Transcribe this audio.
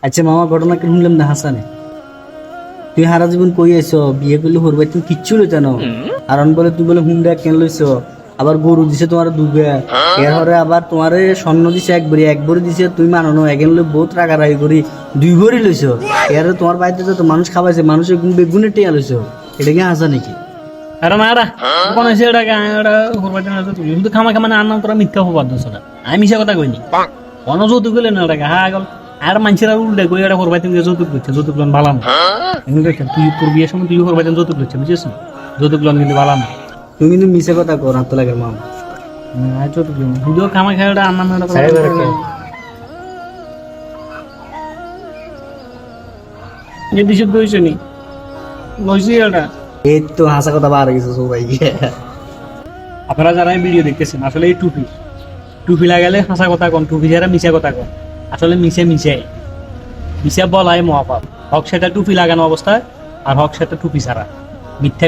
আচ্ছা মামা ঘটনা কি শুনলাম না হাসানে তুই হারা জীবন কই আইছ বিয়ে করলে হরবাই তুমি কিচ্ছু লইতে না কারণ বলে তুই বলে হুন্ডা কেন লইছ আবার গরু দিছে তোমার দুগে এর হরে আবার তোমার স্বর্ণ দিছে এক ভরি দিছে তুই মানো এগেন লই বহুত রাগারাগি করি 2 ভরি লইছ এর তোমার বাড়িতে তো মানুষ খাওয়াইছে মানুষের বেগুনে টিয়া লইছ এটা কি হাসা নাকি আরে না রা কোন এসে এটা এটা হরবাইতে না তো শুধু খামা খামা না আন্না তোরা মিথ্যা হবার দোষ না আমি মিছা কথা কইনি কোন যৌতুক গেলে না এটা হ্যাঁ গেল আর মানুষেরা উল্টে কই এটা হরবাইতে যৌতুক দিচ্ছে যৌতুক লোন ভালো না এমনি দেখেন তুই তোর বিয়ের সময় তুই হরবাইতে যৌতুক দিচ্ছে বুঝছিস না যৌতুক লোন কিন্তু ভালো না তুমি কিন্তু মিছে কথা কর হাত লাগে মামা যৌতুক লোন শুধু খামা খাই এটা আন্না না যে দিশে কইছে নি লইছি এটা এই তো হাসা কথা বার হয়ে গেছে সবাই আপনারা যারা ভিডিও দেখতেছেন আসলে এই টুপি লাগালে হাসা কথা কন টুপি যারা মিশা কথা কন আসলে মিশা বলাই মহাপাপ হক সেটা টুপি লাগানো অবস্থায় আর হক সেটা টুপি ছাড়া মিথ্যা